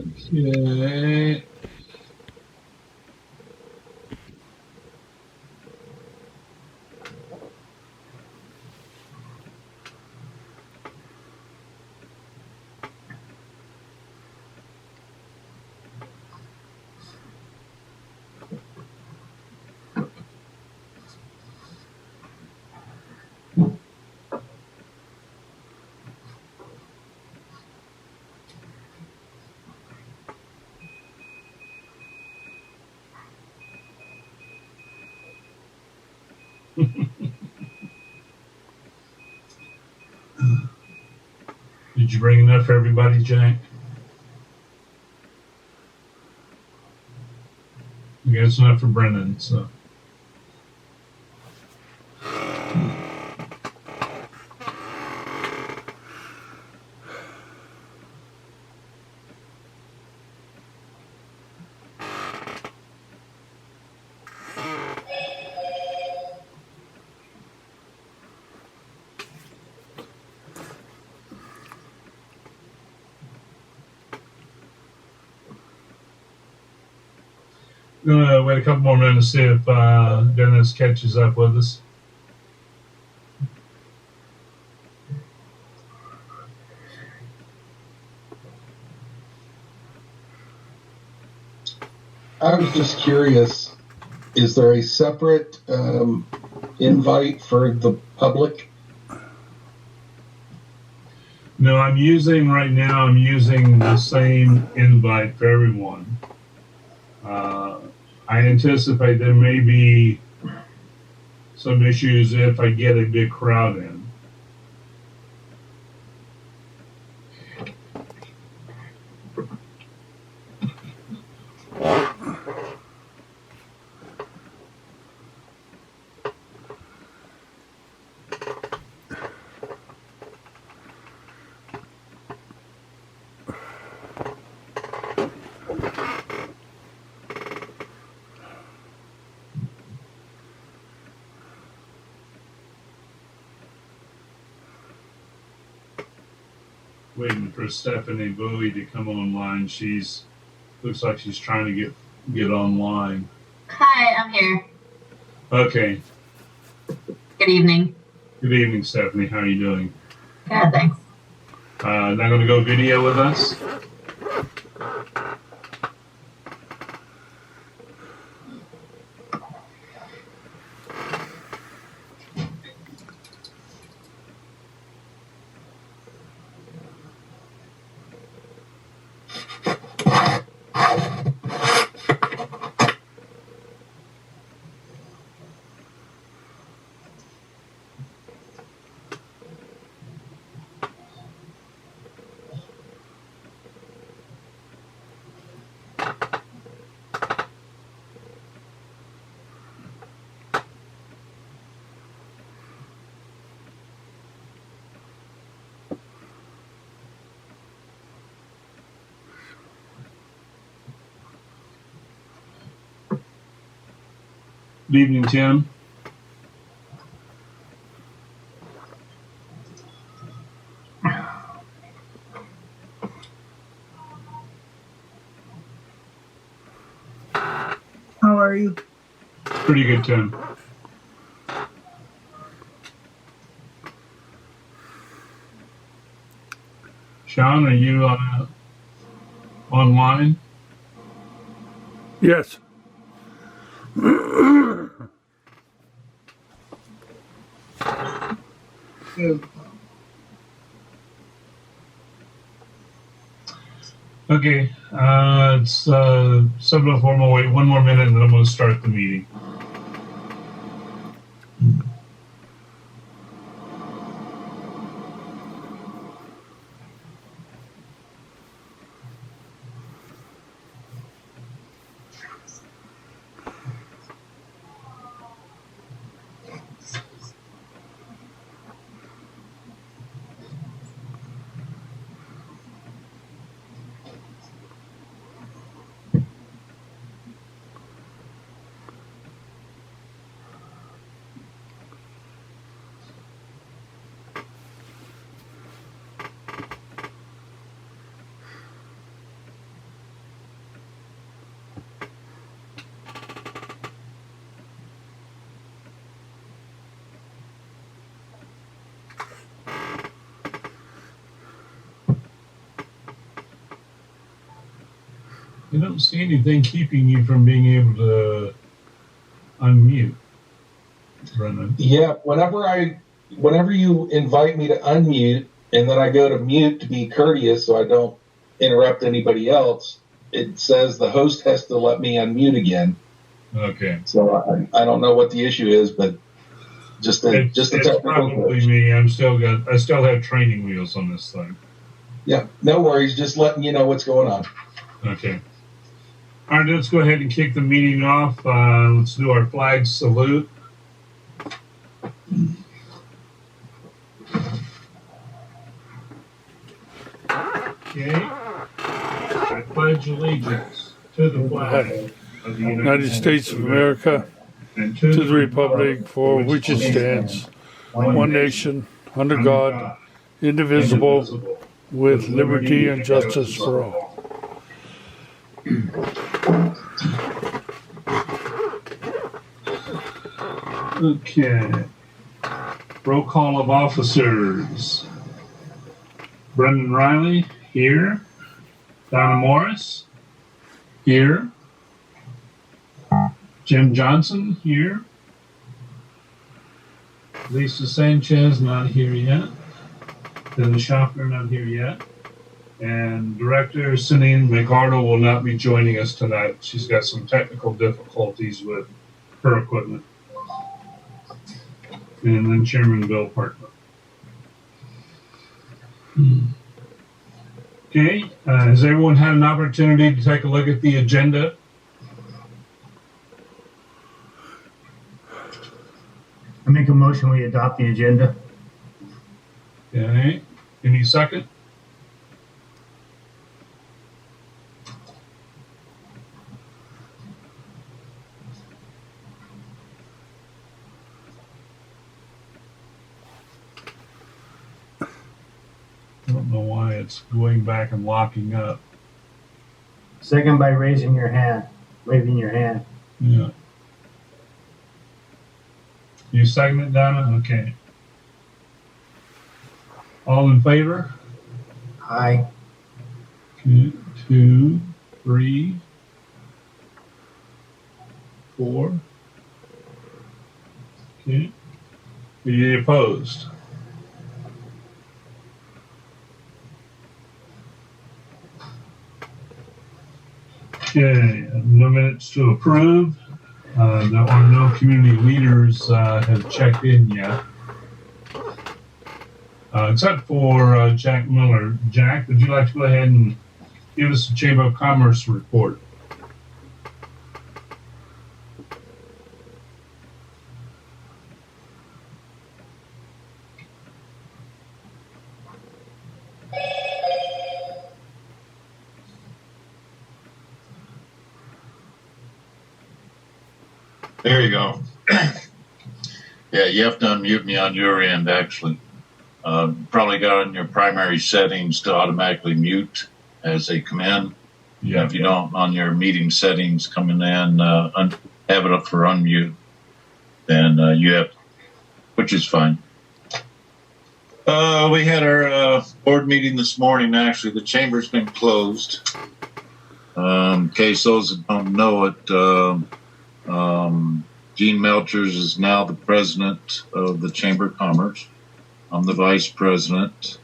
Okay. Did you bring enough for everybody, Jack? I guess enough for Brennan, so. Gonna wait a couple more minutes to see if Dennis catches up with us. I was just curious, is there a separate invite for the public? No, I'm using the same invite for everyone. I anticipate there may be some issues if I get a big crowd in. Waiting for Stephanie Bowie to come online. Looks like she's trying to get online. Hi, I'm here. Okay. Good evening. Good evening, Stephanie. How are you doing? Good, thanks. Not going to go video with us? Good evening, Tim. How are you? Pretty good, Tim. Sean, are you online? Yes. Okay, it's 7:04. We'll wait one more minute and then I'm going to start the meeting. I don't see anything keeping you from being able to unmute, Brennan. Yeah, whenever you invite me to unmute and then I go to mute to be courteous so I don't interrupt anybody else, it says the host has to let me unmute again. Okay. So I don't know what the issue is, but just a technical probably glitch. me. I still have training wheels on this thing. Yeah, no worries. Just letting you know what's going on. Okay. All right, let's go ahead and kick the meeting off. Let's do our flag salute. Okay. I pledge allegiance to the flag of the United States of America, and to the republic for which it stands, one nation, under God, indivisible, with liberty and justice for all. Okay. Roll call of officers. Brendan Riley, here. Donna Morris, here. Jim Johnson, here. Lisa Sanchez, not here yet. Dennis Schaffner, not here yet. And Director Sinine McArdle will not be joining us tonight. She's got some technical difficulties with her equipment. And then Chairman Bill Parkman. Okay, has everyone had an opportunity to take a look at the agenda? I make a motion we adopt the agenda. Okay, any second? I don't know why it's going back and locking up. Second by raising your hand, waving your hand. Yeah. You second it, Donna? Okay. All in favor? Aye. Okay, 2, 3, 4. Okay. Any opposed? Okay, no minutes to approve. There are no community leaders have checked in yet. Except for Jack Miller. Jack, would you like to go ahead and give us the Chamber of Commerce report? There you go. Yeah, you have to unmute me on your end, actually. Probably got on your primary settings to automatically mute as they come in. Yeah. If you don't, on your meeting settings coming in, have it up for unmute, then you have, which is fine. We had our board meeting this morning, actually. The chamber's been closed. In case those that don't know it, Gene Melchers is now the president of the Chamber of Commerce. I'm the vice president.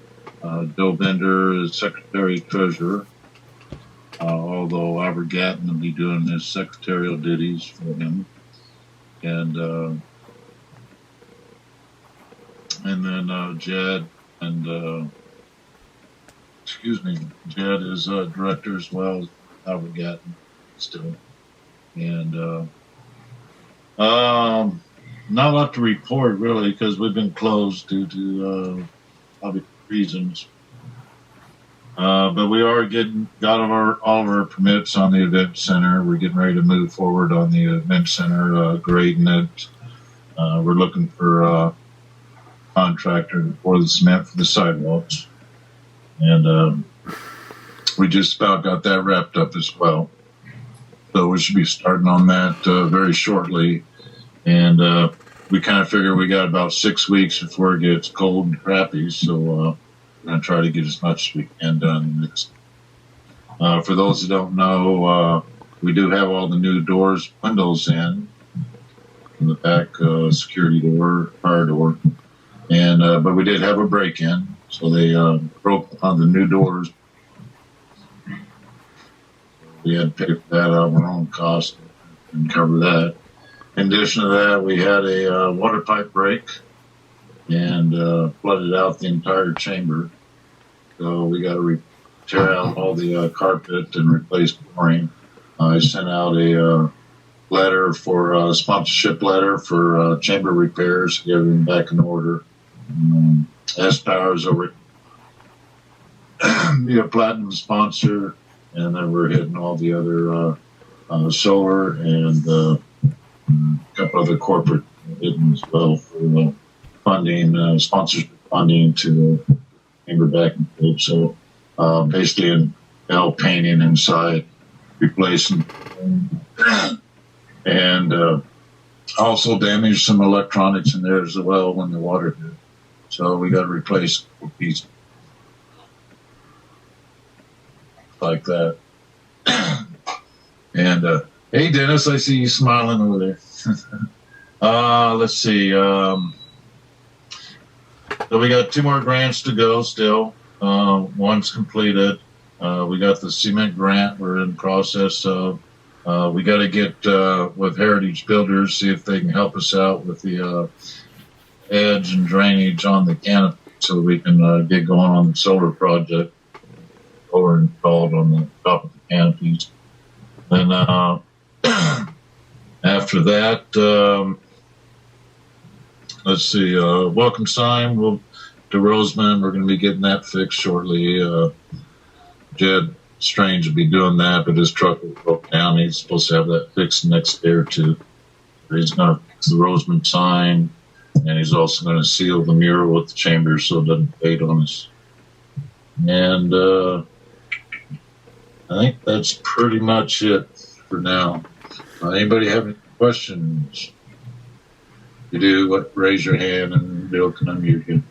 Bill Bender is secretary treasurer, although Albert Gatton will be doing his secretarial duties for him. And then Jed Jed is director as well as Albert Gatton still. And not a lot to report really because we've been closed due to obvious reasons. But we are got all of our permits on the event center. We're getting ready to move forward on the event center, grading it. We're looking for a contractor to pour the cement for the sidewalks. And we just about got that wrapped up as well. So we should be starting on that very shortly. And we kind of figure we got about 6 weeks before it gets cold and crappy. So we're going to try to get as much as we can done For those who don't know, we do have all the new doors, windows in the back security door, fire door, and but we did have a break-in, so they broke on the new doors. We had to pay for that out of our own cost and cover that. In addition to that, we had a water pipe break and flooded out the entire chamber. So we got to tear out all the carpet and replace flooring. I sent out a letter for a sponsorship letter for chamber repairs, get everything back in order. S-Power's over be a platinum sponsor, and then we're hitting all the other solar and a couple other corporate hitting as well for funding, sponsorship funding to chamber back and forth. So basically, in painting inside, replacing, and also damaged some electronics in there as well when the water hit. So we got to replace a piece like that. And hey, Dennis, I see you smiling over there. Let's see. So we got 2 more grants to go still. One's completed. We got the cement grant we're in process of. We got to get with Heritage Builders, see if they can help us out with the edge and drainage on the canopy so we can get going on the solar project or installed on the top of the canopies. Then after that, let's see, welcome sign to Rosamond. We're going to be getting that fixed shortly. Jed Strange will be doing that, but his truck broke down. He's supposed to have that fixed next day or two. He's going to fix the Rosamond sign, and he's also going to seal the mural with the chamber so it doesn't fade on us. And I think that's pretty much it for now. Anybody have any questions? If you do, raise your hand and Bill can unmute you.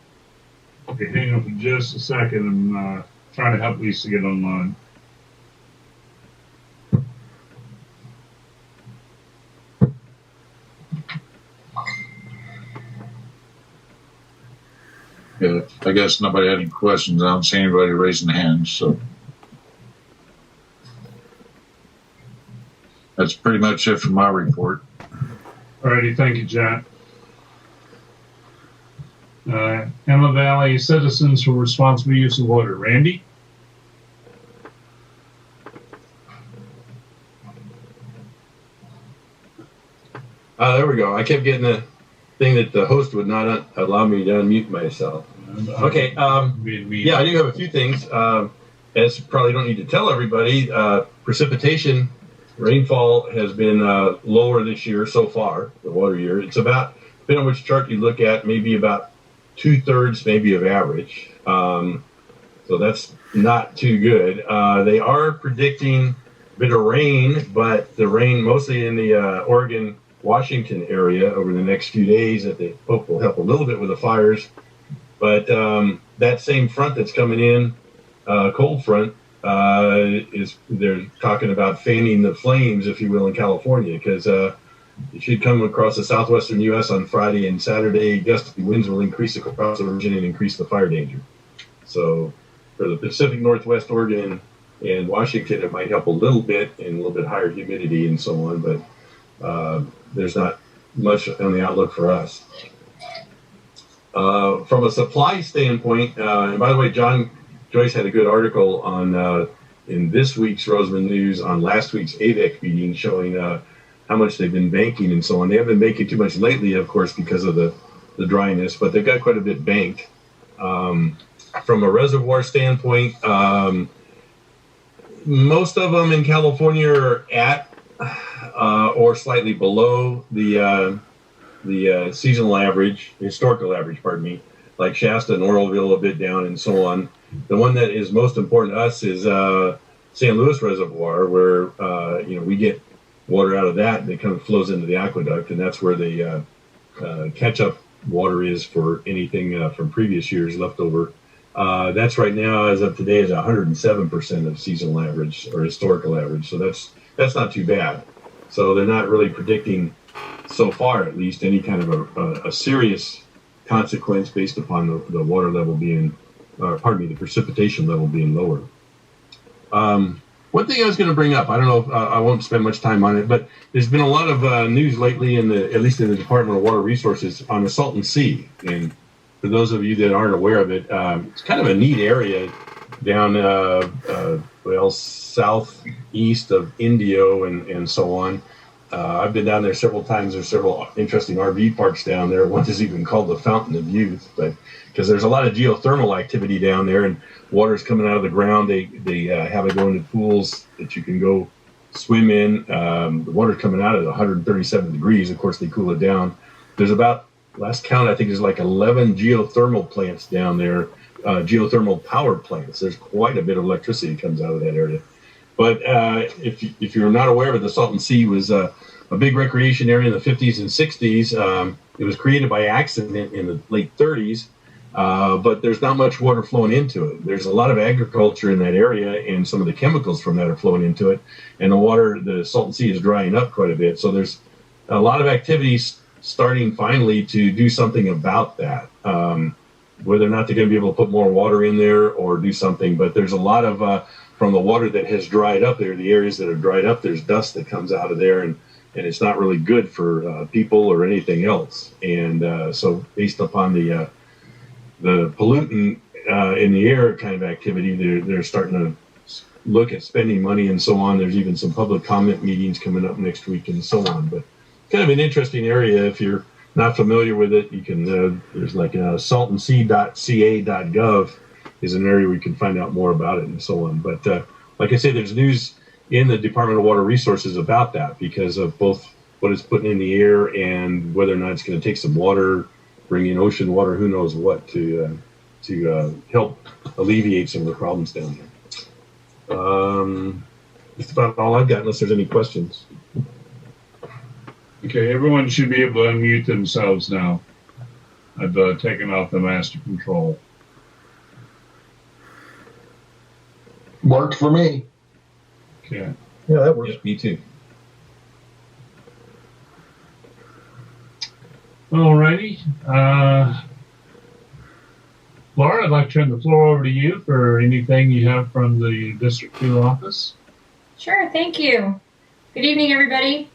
Okay, hang on for just a second. I'm trying to help Lisa get online. Yeah, I guess nobody had any questions. I don't see anybody raising hands, so that's pretty much it for my report. Alrighty, thank you, Jack. Emma Valley citizens for responsible use of water. Randy? There we go. I kept getting the thing that the host would not allow me to unmute myself. Okay. Yeah, I do have a few things. As probably don't need to tell everybody, precipitation, rainfall has been lower this year so far, the water year. It's about, depending on which chart you look at, maybe about 2/3 maybe of average. So that's not too good. They are predicting a bit of rain, but the rain mostly in the Oregon, Washington area over the next few days that they hope will help a little bit with the fires. But that same front that's coming in, cold front, they're talking about fanning the flames, if you will, in California, because it should come across the southwestern U.S. on Friday and Saturday. Gusty winds will increase across the region and increase the fire danger. So for the Pacific Northwest, Oregon, and Washington, it might help a little bit and a little bit higher humidity and so on, but there's not much on the outlook for us. From a supply standpoint, and by the way, John Joyce had a good article on in this week's Rosamond News on last week's AVEC meeting showing how much they've been banking and so on. They haven't been banking too much lately, of course, because of the dryness, but they've got quite a bit banked. From a reservoir standpoint, most of them in California are at or slightly below the seasonal average, historical average, pardon me, like Shasta and Oroville a bit down and so on. The one that is most important to us is San Luis Reservoir, where we get water out of that and it kind of flows into the aqueduct, and that's where the catch-up water is for anything from previous years left over That's right now, as of today, is 107% of seasonal average or historical average. So that's not too bad. So they're not really predicting, so far at least, any kind of a serious consequence based upon the water level being, the precipitation level being lower. One thing I was going to bring up, I don't know if I won't spend much time on it, but there's been a lot of news lately at least in the Department of Water Resources on the Salton Sea. And for those of you that aren't aware of it, it's kind of a neat area down, southeast of Indio and so on. I've been down there several times. There's several interesting RV parks down there. One is even called the Fountain of Youth, but because there's a lot of geothermal activity down there, and water's coming out of the ground. They have it go into pools that you can go swim in. The water's coming out at 137 degrees. Of course, they cool it down. There's about, last count, I think there's like 11 geothermal plants down there, geothermal power plants. There's quite a bit of electricity comes out of that area. But if you're not aware of it, the Salton Sea was a big recreation area in the 50s and 60s. It was created by accident in the late 30s, but there's not much water flowing into it. There's a lot of agriculture in that area, and some of the chemicals from that are flowing into it. And the Salton Sea is drying up quite a bit. So there's a lot of activities starting finally to do something about that. Whether or not they're going to be able to put more water in there or do something, but there's a lot of from the water that has dried up there, the areas that are dried up, there's dust that comes out of there, and it's not really good for people or anything else. And so based upon the pollutant in the air kind of activity, they're starting to look at spending money and so on. There's even some public comment meetings coming up next week and so on. But kind of an interesting area. If you're not familiar with it, you can, there's like saltonsea.ca.gov is an area where you can find out more about it and so on. But like I say, there's news in the Department of Water Resources about that because of both what it's putting in the air and whether or not it's going to take some water, bring in ocean water, who knows what, to help alleviate some of the problems down there. That's about all I've got, unless there's any questions. Okay, everyone should be able to unmute themselves now. I've taken off the master control. Worked for me. Okay. Yeah, that works. Me too. Alrighty. Laura, I'd like to turn the floor over to you for anything you have from the District 2 office. Sure, thank you. Good evening, everybody.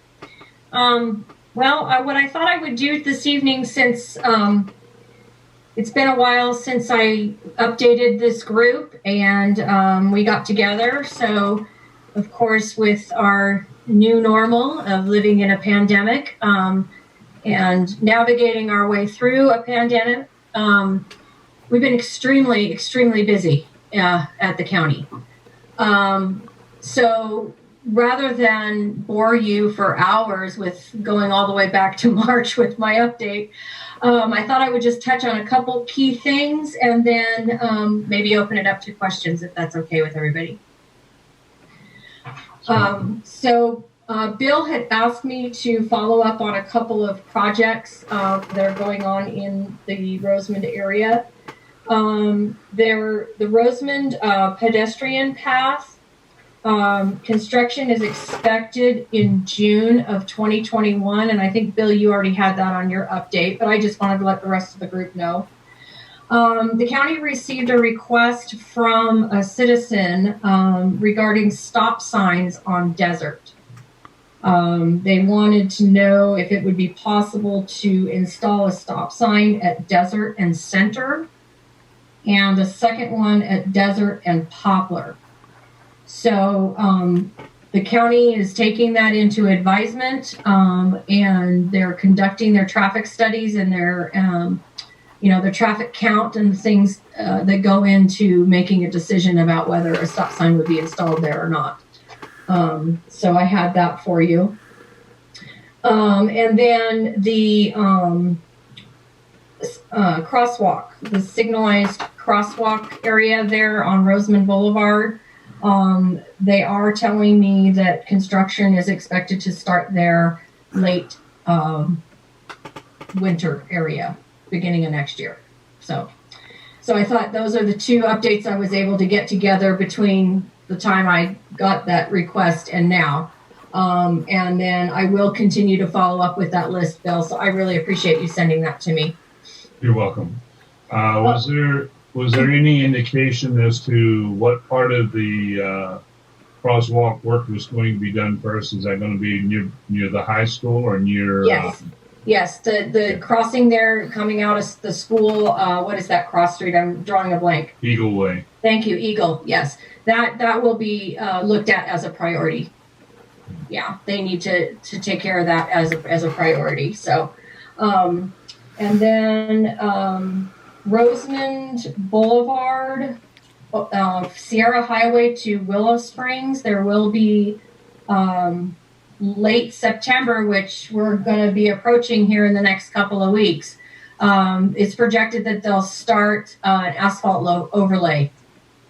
What I thought I would do this evening, since it's been a while since I updated this group and we got together. So, of course, with our new normal of living in a pandemic and navigating our way through a pandemic, we've been extremely, extremely busy at the county. So rather than bore you for hours with going all the way back to March with my update, I thought I would just touch on a couple key things and then maybe open it up to questions if that's okay with everybody. Bill had asked me to follow up on a couple of projects that are going on in the Rosamond area. The Rosamond pedestrian path construction is expected in June of 2021, and I think, Bill, you already had that on your update, but I just wanted to let the rest of the group know. The county received a request from a citizen regarding stop signs on Desert. They wanted to know if it would be possible to install a stop sign at Desert and Center, and a second one at Desert and Poplar. So the county is taking that into advisement, and they're conducting their traffic studies and their traffic count and things that go into making a decision about whether a stop sign would be installed there or not. So I had that for you. And then the crosswalk, the signalized crosswalk area there on Rosamond Boulevard. They are telling me that construction is expected to start there late winter area, beginning of next year. So So I thought those are the two updates I was able to get together between the time I got that request and now. And then I will continue to follow up with that list, Bill. So I really appreciate you sending that to me. You're welcome. Was there any indication as to what part of the crosswalk work was going to be done first? Is that going to be near the high school or near? Yes. Yes, the crossing there coming out of the school, what is that cross street? I'm drawing a blank. Eagle Way. Thank you, Eagle. Yes, that will be looked at as a priority. Yeah, they need to take care of that as a priority. So, and then Rosamond Boulevard, Sierra Highway to Willow Springs, there will be late September, which we're going to be approaching here in the next couple of weeks. It's projected that they'll start an asphalt overlay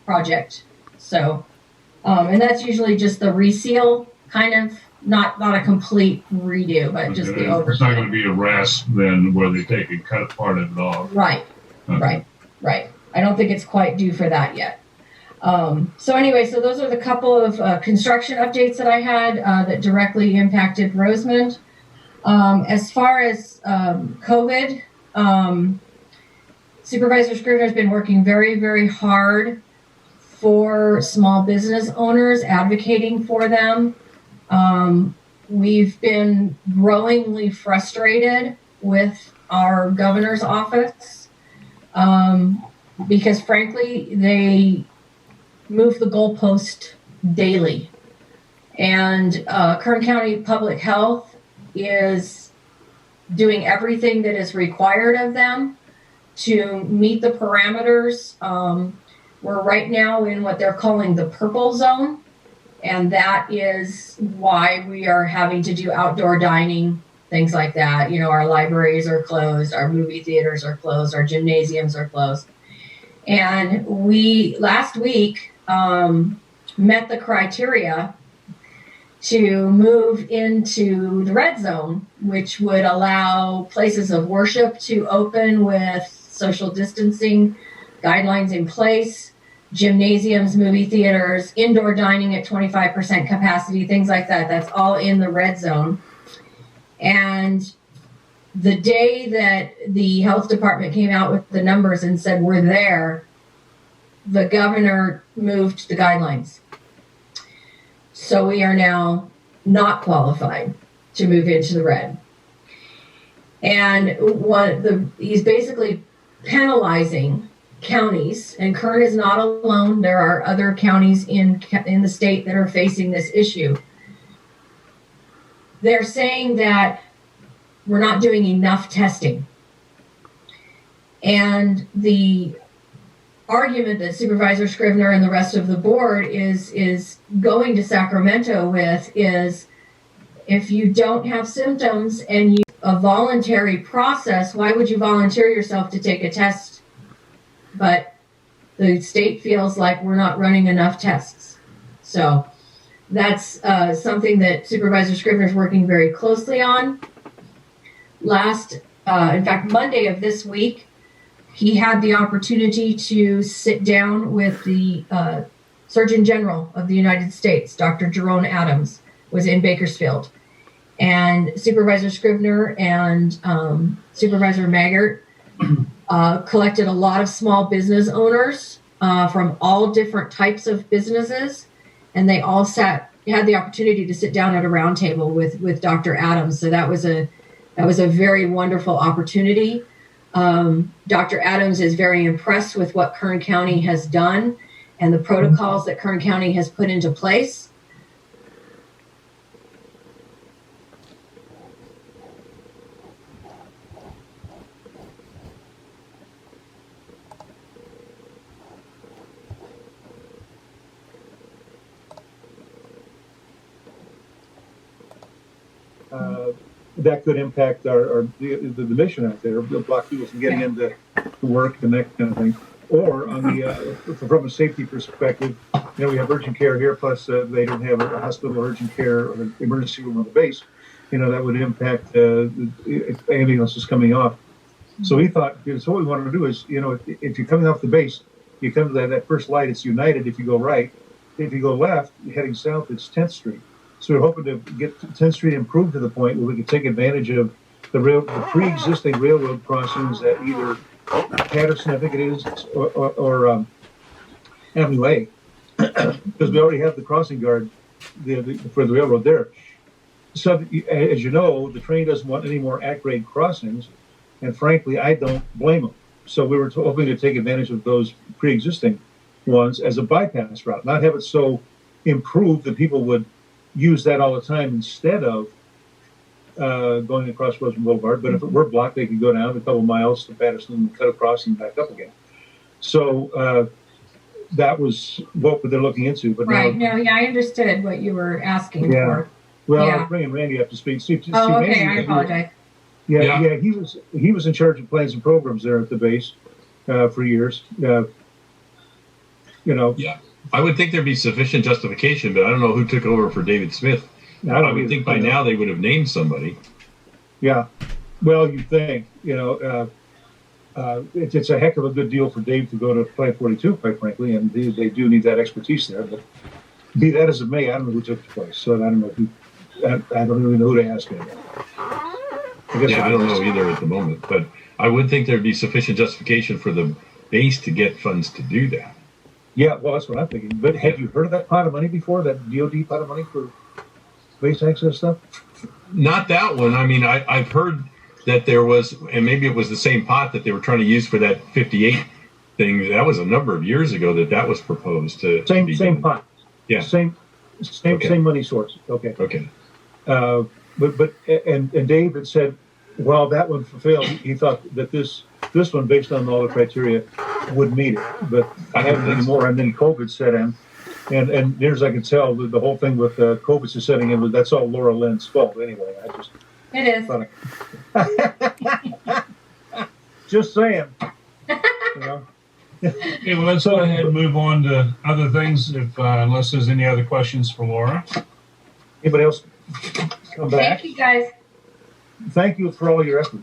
project. So, and that's usually just the reseal, kind of not a complete redo, but just the overlay. It's not going to be a rasp then where they take and cut part of it off. Right, right. I don't think it's quite due for that yet. So anyway, so those are the couple of construction updates that I had that directly impacted Rosamond. As far as COVID, Supervisor Scrivner has been working very, very hard for small business owners, advocating for them. We've been growingly frustrated with our governor's office because, frankly, they move the goalpost daily. And Kern County Public Health is doing everything that is required of them to meet the parameters. We're right now in what they're calling the purple zone, and that is why we are having to do outdoor dining, things like that. You know, our libraries are closed, our movie theaters are closed, our gymnasiums are closed. And we, last week, met the criteria to move into the red zone, which would allow places of worship to open with social distancing guidelines in place, gymnasiums, movie theaters, indoor dining at 25% capacity, things like that. That's all in the red zone. And the day that the health department came out with the numbers and said, we're there, the governor moved the guidelines. So we are now not qualified to move into the red. And he's basically penalizing counties, and Kern is not alone. There are other counties in the state that are facing this issue. They're saying that we're not doing enough testing. And the argument that Supervisor Scrivner and the rest of the board is going to Sacramento with is, if you don't have symptoms and you a voluntary process, why would you volunteer yourself to take a test? But the state feels like we're not running enough tests. So that's something that Supervisor Scrivner is working very closely on. In fact, Monday of this week, he had the opportunity to sit down with the Surgeon General of the United States, Dr. Jerome Adams, was in Bakersfield. And Supervisor Scrivner and Supervisor Maggart collected a lot of small business owners from all different types of businesses, and they all had the opportunity to sit down at a round table with Dr. Adams. So that was a very wonderful opportunity. Dr. Adams is very impressed with what Kern County has done and the protocols that Kern County has put into place. That could impact the mission out there, block people from getting into work and that kind of thing. Or on the from a safety perspective, we have urgent care here, plus they don't have a hospital urgent care or an emergency room on the base. That would impact if ambulances coming off. So he thought, so what we wanted to do is, if you're coming off the base, you come to that first light, it's United if you go right. If you go left, heading south, it's 10th Street. So we're hoping to get 10th Street improved to the point where we can take advantage of the pre-existing railroad crossings at either Patterson, I think it is, or Avenue A, because we already have the crossing guard for the railroad there. So, as you know, the train doesn't want any more at-grade crossings, and frankly, I don't blame them. So we were hoping to take advantage of those pre-existing ones as a bypass route, not have it so improved that people would use that all the time instead of going across Rosamond Boulevard. But if it were blocked, they could go down a couple miles to Patterson and cut across and back up again. So that was what they're looking into. But right. I understood what you were asking for. Well, I was bringing Randy up to speed. Okay. I apologize. Yeah. He was in charge of plans and programs there at the base for years. Yeah, I would think there'd be sufficient justification, but I don't know who took over for David Smith. I would think by now they would have named somebody. Yeah, well, you think, it's a heck of a good deal for Dave to go to Plant 42, quite frankly, and they do need that expertise there. But be that as it may, I don't know who took the place, so I don't know I don't really know who to ask anymore. I don't know either at the moment, but I would think there'd be sufficient justification for the base to get funds to do that. Yeah, well, that's what I'm thinking. But have you heard of that pot of money before, that DOD pot of money for base access stuff? Not that one. I mean, I've heard that there was, and maybe it was the same pot that they were trying to use for that 58 thing. That was a number of years ago that was proposed to same pot. Yeah. Same money source. Okay. Okay. But Dave had said, well, that one failed. He thought that this one, based on all the criteria, would meet it. But I haven't anymore. And then COVID set in. And near as I can tell, the whole thing with COVID setting in, that's all Laura Lynn's fault anyway. It is. Just saying. Okay, well, let's go ahead and move on to other things, unless there's any other questions for Laura. Anybody else come back? Thank you, guys. Thank you for all your effort.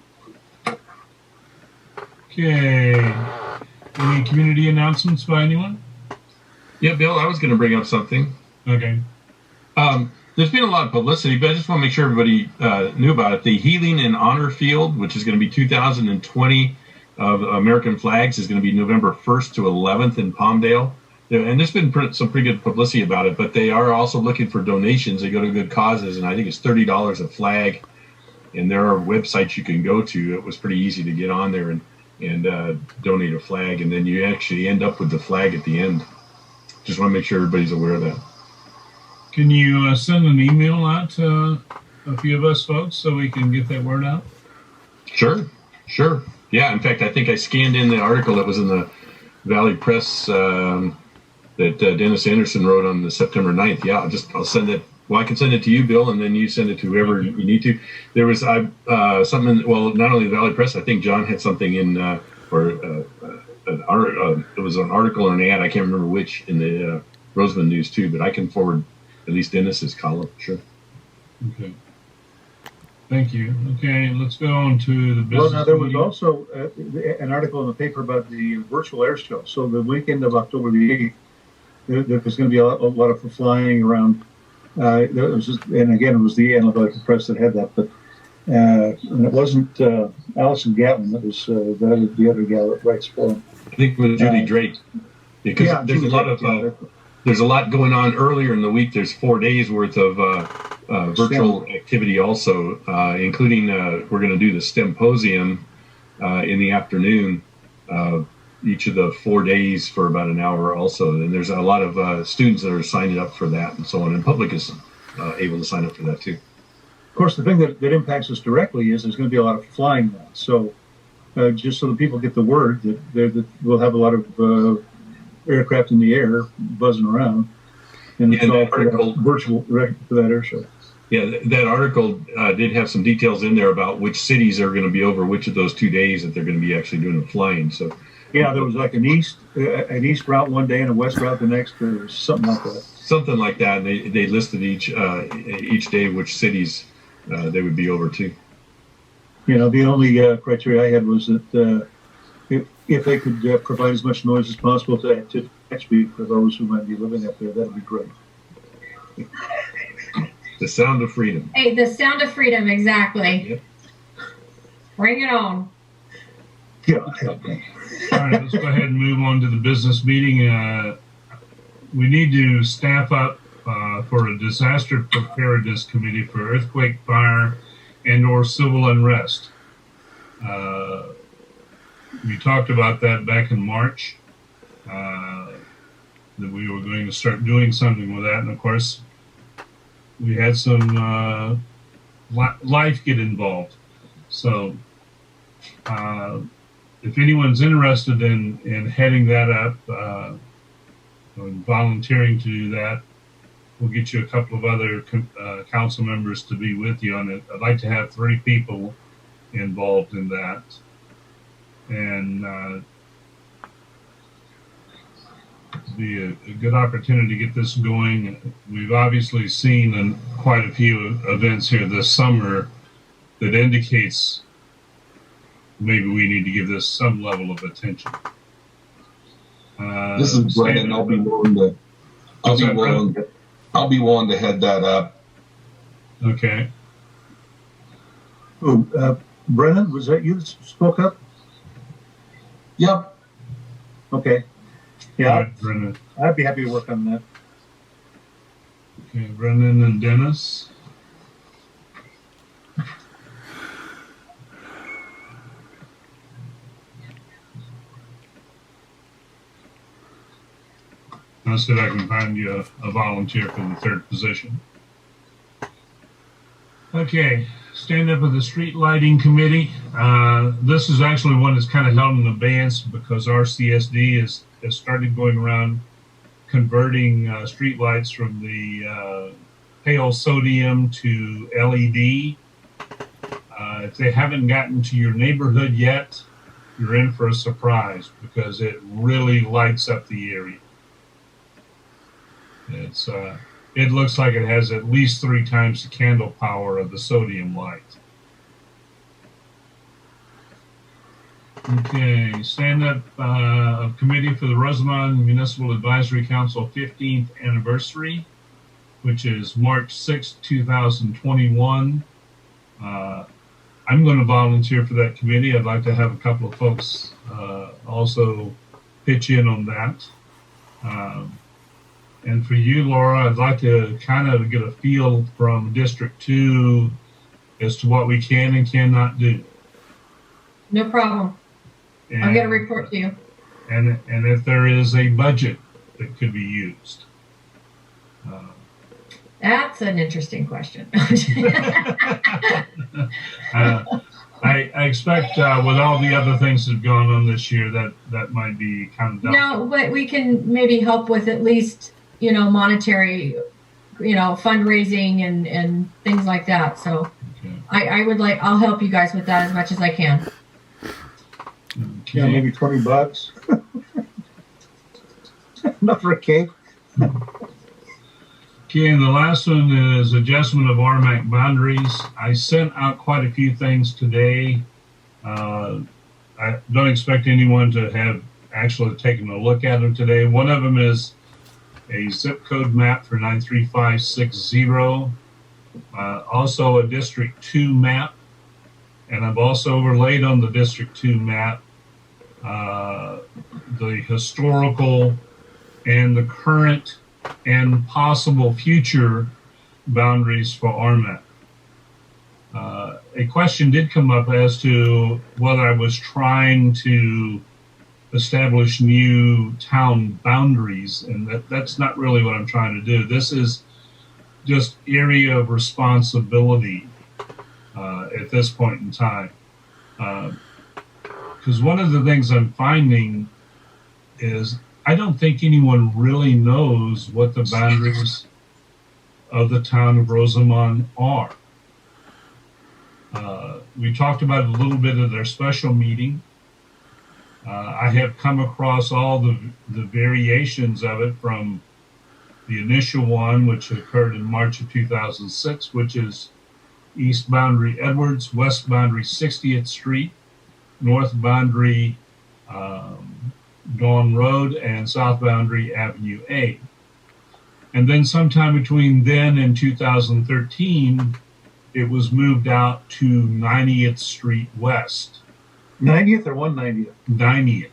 Okay. Any community announcements by anyone? Yeah, Bill, I was going to bring up something. Okay. There's been a lot of publicity, but I just want to make sure everybody knew about it. The Healing and Honor Field, which is going to be 2020 of American flags, is going to be November 1st to 11th in Palmdale. And there's been some pretty good publicity about it, but they are also looking for donations. They go to good causes, and I think it's $30 a flag. And there are websites you can go to. It was pretty easy to get on there and donate a flag, and then you actually end up with the flag at the end. Just want to make sure everybody's aware of that. Can you send an email out to a few of us folks so we can get that word out? Sure. Yeah, in fact, I think I scanned in the article that was in the Valley Press that Dennis Anderson wrote on the September 9th. Yeah, I'll send it. Well, I can send it to you, Bill, and then you send it to whoever you need to. There was something. Well, not only the Valley Press. I think John had something in it was an article or an ad. I can't remember which in the Rosamond News too. But I can forward at least Dennis's column. Sure. Okay. Thank you. Okay, let's go on to the business. Well, now there was also an article in the paper about the virtual air show. So the weekend of October the 8th, there's going to be a lot of flying around. It was and again, it was the Analytical Press that had that, but and it wasn't Allison Gatlin. It was the other gal that writes for him. I think it was Judy Drake, because there's a lot of there's a lot going on earlier in the week. There's 4 days worth of virtual activity also, including we're going to do the STEMposium in the afternoon. Each of the 4 days for about an hour also. And there's a lot of students that are signing up for that and so on. And public is able to sign up for that too. Of course, the thing that impacts us directly is there's going to be a lot of flying now. So just so that people get the word that we'll have a lot of aircraft in the air buzzing around. And it's all for virtual for that air show. Yeah, that article did have some details in there about which cities are going to be over which of those 2 days that they're going to be actually doing the flying. So. Yeah, there was like an east route one day and a west route the next, or something like that. Something like that. And they listed each day which cities they would be over to. The only criteria I had was that if they could provide as much noise as possible to speak for those who might be living up there, that would be great. The sound of freedom. Hey, the sound of freedom, exactly. Yep. Bring it on. Yeah. All right, let's go ahead and move on to the business meeting. We need to staff up for a disaster preparedness committee for earthquake, fire, and/or civil unrest. We talked about that back in March, that we were going to start doing something with that, and of course, we had some life get involved. So, if anyone's interested in heading that up and volunteering to do that, we'll get you a couple of other council members to be with you on it. I'd like to have 3 people involved in that. And it'll be a good opportunity to get this going. We've obviously seen quite a few events here this summer that indicates maybe we need to give this some level of attention. This is Brennan. I'll be willing to head that up. Okay. Oh, Brennan, was that you that spoke up? Yep. Okay. Yeah, All right, Brennan. I'd be happy to work on that. Okay, Brennan and Dennis. I'll see if I can find you a volunteer for the 3rd position. Okay, stand up with the street lighting committee. This is actually one that's kind of held in abeyance because our CSD has started going around converting street lights from the pale sodium to LED. If they haven't gotten to your neighborhood yet, you're in for a surprise because it really lights up the area. It looks like it has at least 3 times the candle power of the sodium light. Okay, stand up of committee for the Rosamond Municipal Advisory Council 15th anniversary, which is March 6, 2021. I'm going to volunteer for that committee. I'd like to have a couple of folks also pitch in on that. And for you, Laura, I'd like to kind of get a feel from District 2 as to what we can and cannot do. No problem. And, I'll get a report to you. And if there is a budget that could be used. That's an interesting question. I expect with all the other things that have gone on this year, that might be kind of doubtful. No, but we can maybe help with at least, monetary, fundraising and things like that. So okay. I'll help you guys with that as much as I can. Okay. Yeah, maybe $20. Not for a cake. Okay, and the last one is adjustment of Rmac boundaries. I sent out quite a few things today. I don't expect anyone to have actually taken a look at them today. One of them is a zip code map for 93560. Also a District 2 map. And I've also overlaid on the District 2 map the historical and the current and possible future boundaries for Rmac. A question did come up as to whether I was trying to establish new town boundaries, and that's not really what I'm trying to do. This is just area of responsibility at this point in time. Because one of the things I'm finding is I don't think anyone really knows what the boundaries of the town of Rosamond are. We talked about it a little bit at their special meeting. I have come across all the variations of it from the initial one, which occurred in March of 2006, which is east boundary Edwards, west boundary 60th Street, north boundary Dawn Road, and south boundary Avenue A. And then sometime between then and 2013, it was moved out to 90th Street West. 90th or 190th? 90th.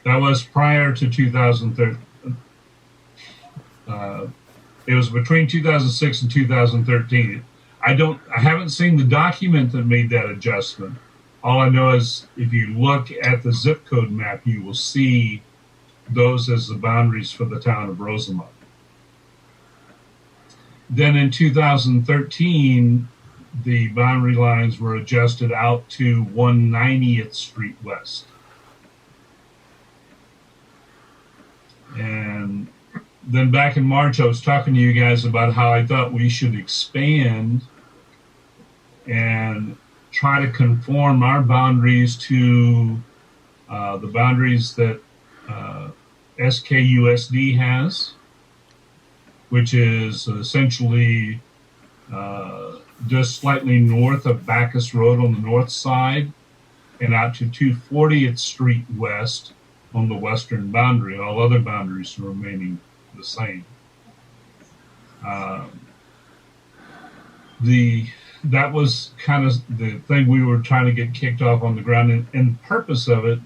That was prior to 2013. It was between 2006 and 2013. I haven't seen the document that made that adjustment. All I know is if you look at the zip code map, you will see those as the boundaries for the town of Rosamond. Then in 2013, the boundary lines were adjusted out to 190th Street West. And then back in March, I was talking to you guys about how I thought we should expand and try to conform our boundaries to the boundaries that SKUSD has, which is essentially just slightly north of Bacchus Road on the north side and out to 240th Street West on the western boundary. All other boundaries are remaining the same. That was kind of the thing we were trying to get kicked off on the ground, and the purpose of it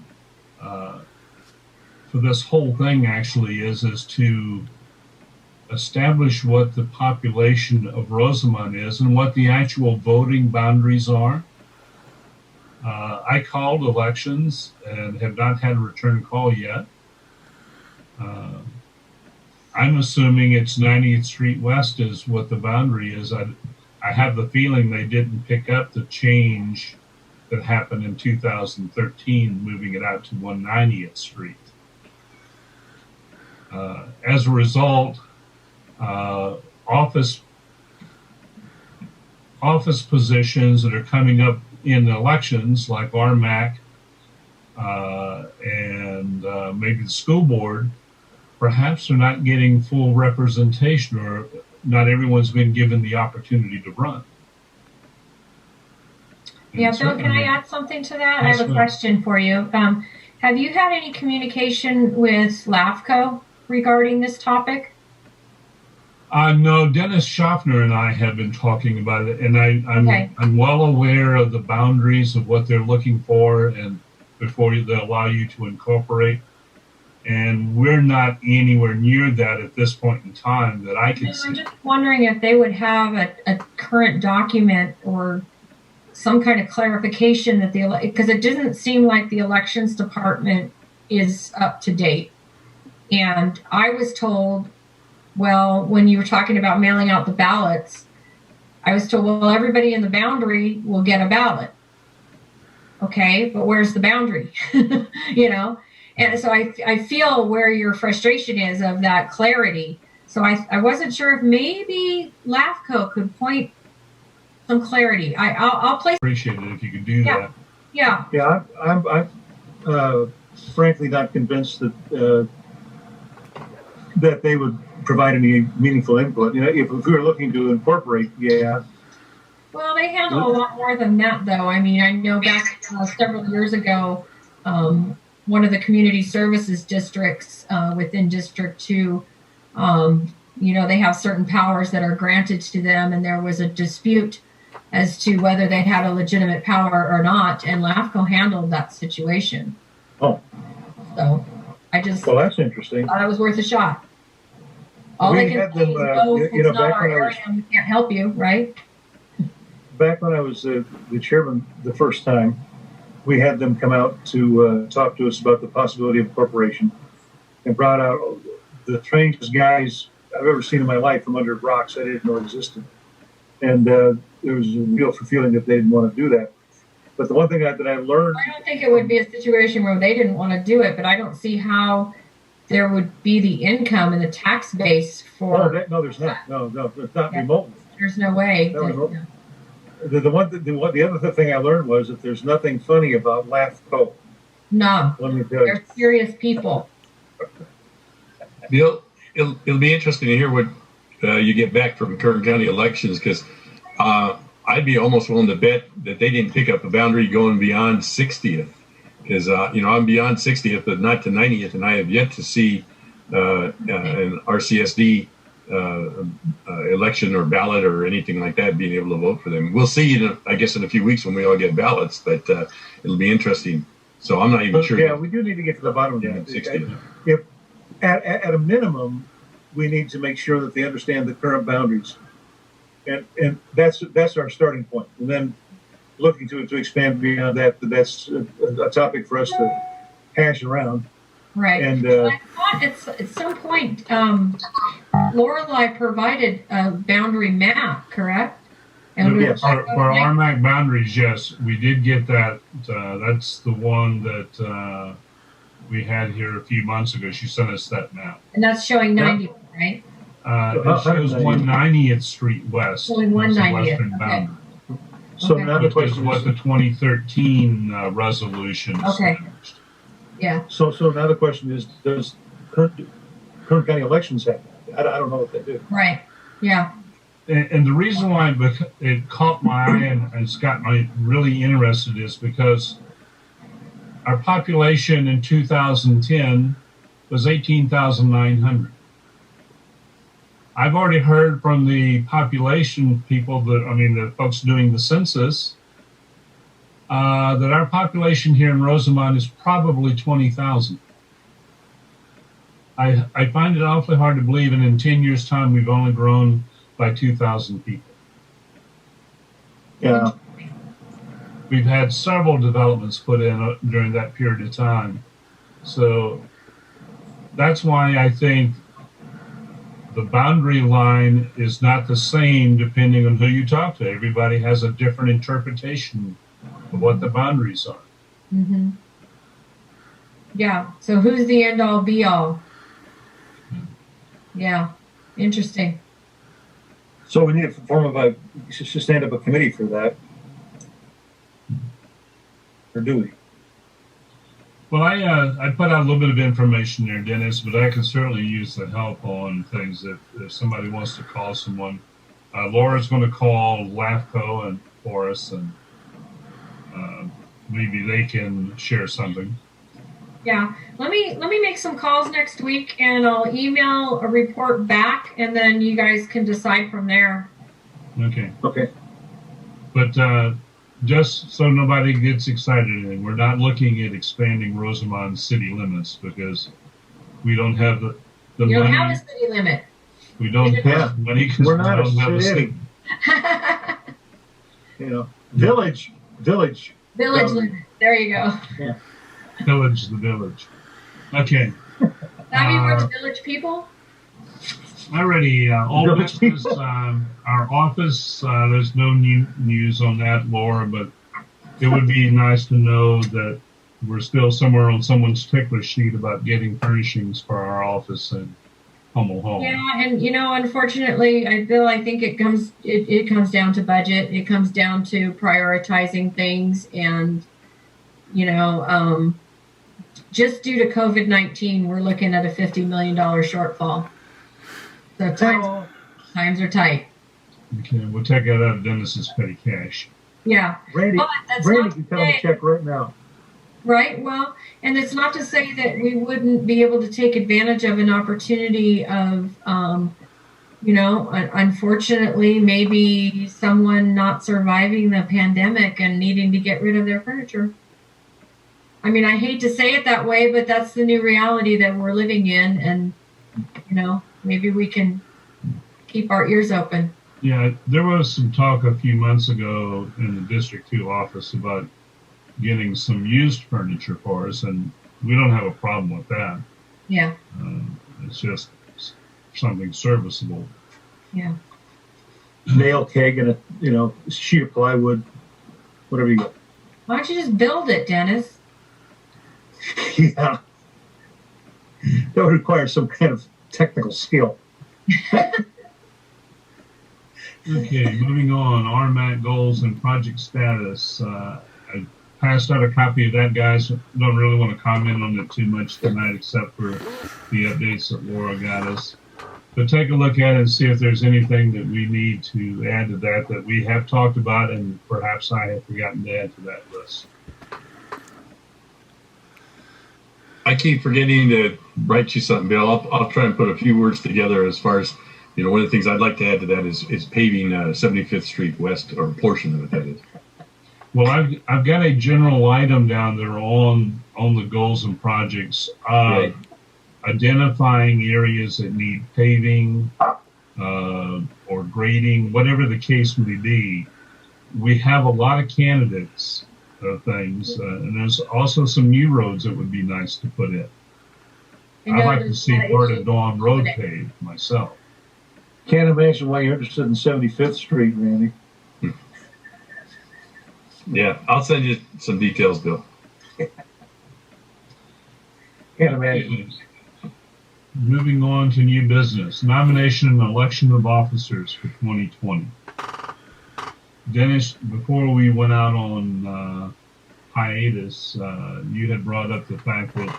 for this whole thing actually is to establish what the population of Rosamond is and what the actual voting boundaries are. I called elections and have not had a return call yet. I'm assuming it's 90th Street West is what the boundary is. I have the feeling they didn't pick up the change that happened in 2013, moving it out to 190th Street. As a result, office positions that are coming up in elections, like Rmac and maybe the school board, perhaps they're not getting full representation, or not everyone's been given the opportunity to run. Yeah, Bill, can I add something to that? I have a question for you. Have you had any communication with LAFCO regarding this topic? No, Dennis Schaffner and I have been talking about it, and I'm well aware of the boundaries of what they're looking for, and before they allow you to incorporate. And we're not anywhere near that at this point in time that I can see. I'm just wondering if they would have a current document or some kind of clarification that because it doesn't seem like the elections department is up to date. And I was told, well, when you were talking about mailing out the ballots, I was told, well, everybody in the boundary will get a ballot. Okay, but where's the boundary? You know? And so I feel where your frustration is of that clarity. So I wasn't sure if maybe LAFCO could point some clarity. I'll place. Appreciate it if you could do that. Yeah. Yeah, I'm frankly not convinced that that they would provide any meaningful input. You know, if we were looking to incorporate, yeah. Well, they handle a lot more than that, though. I mean, I know back several years ago, one of the community services districts within District 2, you know, they have certain powers that are granted to them, and there was a dispute as to whether they had a legitimate power or not, and LAFCO handled that situation. Oh. So I just well, that's interesting. Thought it was worth a shot. All they can say is, no, it's not our area, and we can't help you, right? Back when I was the chairman the first time, we had them come out to talk to us about the possibility of incorporation, and brought out the strangest guys I've ever seen in my life from under rocks I didn't know existed. And there was a real feeling that they didn't want to do that. But the one thing that I learned... I don't think it would be a situation where they didn't want to do it, but I don't see how there would be the income and the tax base for... No, there's not. No, it's not remotely. There's no way. The other thing I learned was that there's nothing funny about LAFCO. No, let me tell you. They're serious people. Bill, it'll be interesting to hear what you get back from Kern County elections, because I'd be almost willing to bet that they didn't pick up a boundary going beyond 60th, because I'm beyond 60th, but not to 90th, and I have yet to see an RCSD election or ballot or anything like that being able to vote for them. We'll see, I guess, in a few weeks when we all get ballots, but it'll be interesting. So I'm not even sure. Yeah, we do need to get to the bottom of that. 60th. If at a minimum, we need to make sure that they understand the current boundaries. And that's our starting point. And then looking to expand beyond that, that's a topic for us to hash around. Right. And I thought at some point, Lorelei provided a boundary map, correct? And Yes. For Rmac boundaries, yes, we did get that. That's the one that we had here a few months ago. She sent us that map. And that's showing 90, right? It shows 190th Street West. Showing as the 190th, western okay. boundary. so Okay. now the Which is question what is, the 2013 resolution Okay. established. Yeah. so now the question is, does Kern County elections happen? I don't know what they do. Right. Yeah. And the reason why it caught my eye and it's got me really interested is because our population in 2010 was 18,900. I've already heard from the population people the folks doing the census, that our population here in Rosamond is probably 20,000. I find it awfully hard to believe, and in 10 years' time, we've only grown by 2,000 people. Yeah. We've had several developments put in during that period of time. So that's why I think the boundary line is not the same depending on who you talk to. Everybody has a different interpretation of what the boundaries are. Mm-hmm. Yeah. So who's the end all be all? Yeah. Interesting. So we need a form of to stand up a committee for that. Or do we? Well, I put out a little bit of information there, Dennis, but I can certainly use the help on things if somebody wants to call someone. Laura's going to call LAFCO and Forest, and maybe they can share something. Yeah. Let me make some calls next week, and I'll email a report back, and then you guys can decide from there. Okay. Okay. But just so nobody gets excited, and we're not looking at expanding Rosamond city limits because we don't have the You money. don't have a city limit. We don't have money because we We're not don't have a a city. Village. Village Boundary. limit. There you go. Village, the village. Okay. That mean we're the village people? Alrighty, all Village business, our office, there's no new news on that, Laura, but it would be nice to know that we're still somewhere on someone's tickler sheet about getting furnishings for our office in Hummel Hall. Yeah, and unfortunately, I think it comes down to budget. It comes down to prioritizing things, and just due to COVID-19, we're looking at a $50 million shortfall. So times are tight. Okay, we'll take that out of Dennis's petty cash. Yeah. Randy, But that's Randy not can to tell him say- to check right now. Right. Well, and it's not to say that we wouldn't be able to take advantage of an opportunity of, unfortunately, maybe someone not surviving the pandemic and needing to get rid of their furniture. I mean, I hate to say it that way, but that's the new reality that we're living in. And, maybe we can keep our ears open. Yeah, there was some talk a few months ago in the District 2 office about getting some used furniture for us, and we don't have a problem with that. Yeah. It's just something serviceable. Yeah. Nail keg and a sheet of plywood, whatever you got. Why don't you just build it, Dennis? Yeah. That would require some kind of technical skill. Okay, moving on. RMAC goals and project status. I passed out a copy of that, guys. Don't really want to comment on it too much tonight, except for the updates that Laura got us. But take a look at it and see if there's anything that we need to add to that we have talked about, and perhaps I have forgotten to add to that list. I keep forgetting to write you something, Bill. I'll try and put a few words together as far as, one of the things I'd like to add to that is paving 75th Street West, or a portion of it, that is. Well, I've got a general item down there on the goals and projects. Right. Identifying areas that need paving or grading, whatever the case may be. We have a lot of candidates of things, and there's also some new roads that would be nice to put in. I'd like to see part of Dawn Road paved myself. Can't imagine why you're interested in 75th Street, Randy. Yeah, I'll send you some details, Bill. Can't imagine. Moving on to new business, nomination and election of officers for 2020. Dennis, before we went out on hiatus, you had brought up the fact that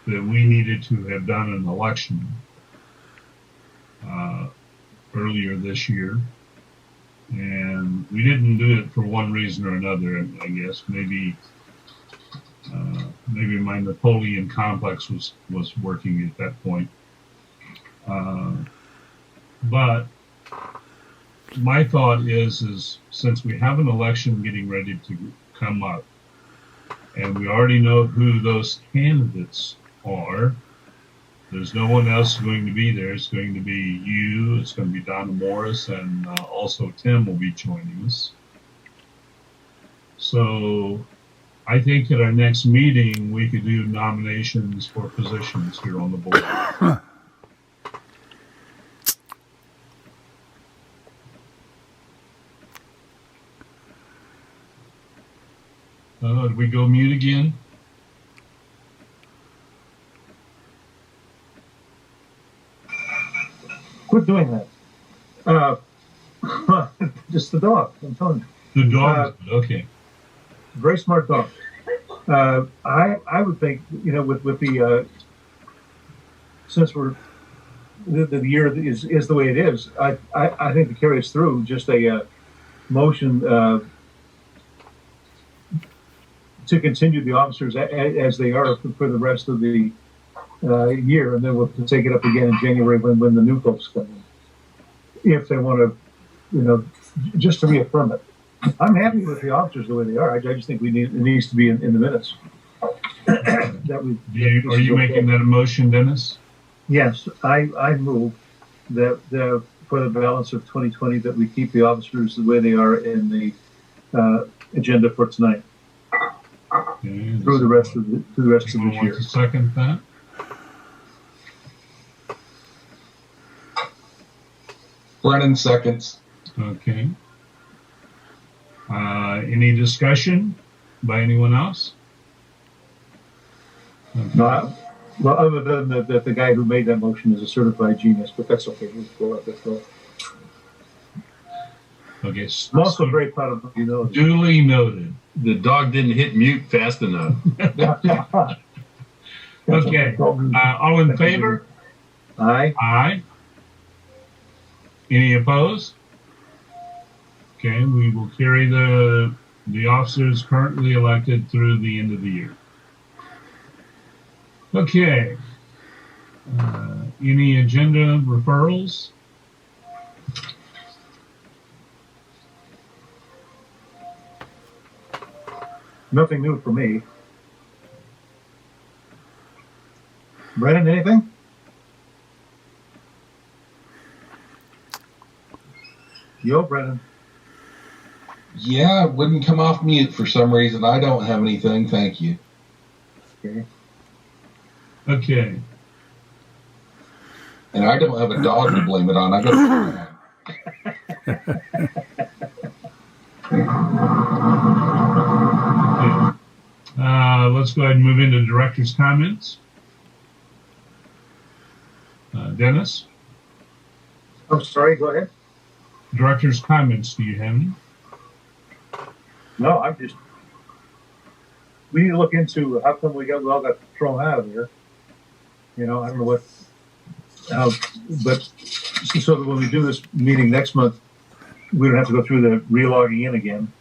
we needed to have done an election earlier this year, and we didn't do it for one reason or another. I guess maybe my Napoleon complex was working at that point. But my thought is since we have an election getting ready to come up, and we already know who those candidates are, there's no one else going to be there. It's going to be you, it's going to be Donna Morris, and also Tim will be joining us. So I think at our next meeting, we could do nominations for positions here on the board. Did we go mute again? Quit doing that. Just the dog, I'm telling you. The dog, okay. Very smart dog. I would think, with the since we're the year is the way it is, I think to carry us through, just a motion to continue the officers as they are for the rest of the year, and then we'll take it up again in January when the new folks come in, if they want to, just to reaffirm it. I'm happy with the officers the way they are. I just think it needs to be in the minutes. Are you making that a motion, Dennis? Yes, I move that for the balance of 2020 that we keep the officers the way they are in the agenda for tonight. Okay, through the rest of this year. To second that? Brennan seconds. Okay. Any discussion by anyone else? Okay. No, well, other than that the guy who made that motion is a certified genius, but that's okay. We'll go. Okay. I'm also very proud of you. Duly noted. The dog didn't hit mute fast enough. Okay. All in favor? Aye. Aye. Any opposed? Okay, we will carry the officers currently elected through the end of the year. Okay. Any agenda referrals? Nothing new for me. Brennan, anything? Yo, Brennan. Yeah, it wouldn't come off mute for some reason. I don't have anything. Thank you. Okay. Okay. And I don't have a dog to blame it on. I got. Let's go ahead and move into director's comments. Dennis? I'm sorry, go ahead. Director's comments, do you have any? No, we need to look into how come we all got thrown out of here. I don't know But so that when we do this meeting next month, we don't have to go through the re-logging in again.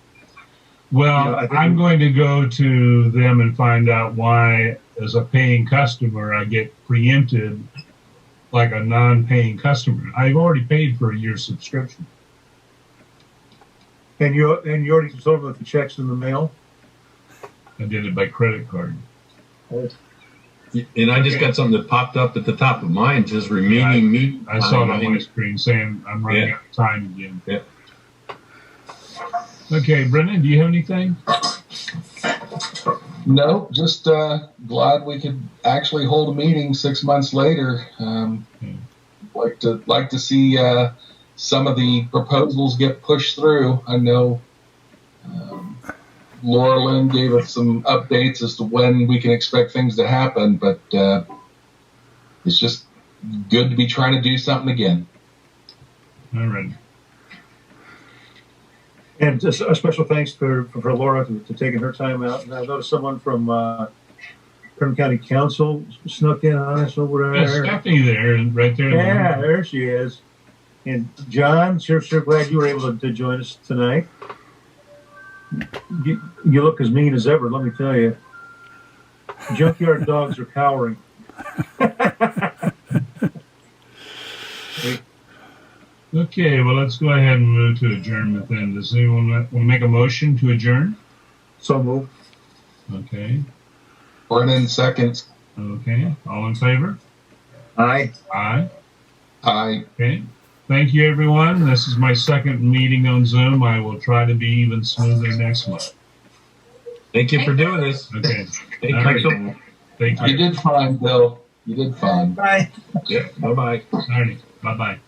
Well, You know, I think I'm going to go to them and find out why, as a paying customer, I get preempted like a non-paying customer. I've already paid for a year's subscription. And you already told them that the check's in the mail? I did it by credit card. And I just got something that popped up at the top of mine, just remaining meeting. I saw it on my screen saying I'm running out of time again. Yeah. Okay, Brendan, do you have anything? No, just glad we could actually hold a meeting 6 months later. Like to see some of the proposals get pushed through. I know Laura Lynn gave us some updates as to when we can expect things to happen, but it's just good to be trying to do something again. All right. And just a special thanks for Laura to taking her time out. And I noticed someone from Kern County Council snuck in on us over Yeah, there. Stephanie there, right there. Yeah, there she is. And John, sure glad you were able to join us tonight. You look as mean as ever, let me tell you. Junkyard dogs are cowering. Okay, well, let's go ahead and move to adjournment then. Does anyone want to make a motion to adjourn? So move. Okay. Brennan seconds. Okay. All in favor? Aye. Aye. Aye. Okay. Thank you, everyone. This is my second meeting on Zoom. I will try to be even smoother next month. Thank you for doing this. Okay. Thank All you. right. Thank You you. did fine, Bill. You did fine. Bye. Yeah. Bye bye. All right. Bye-bye.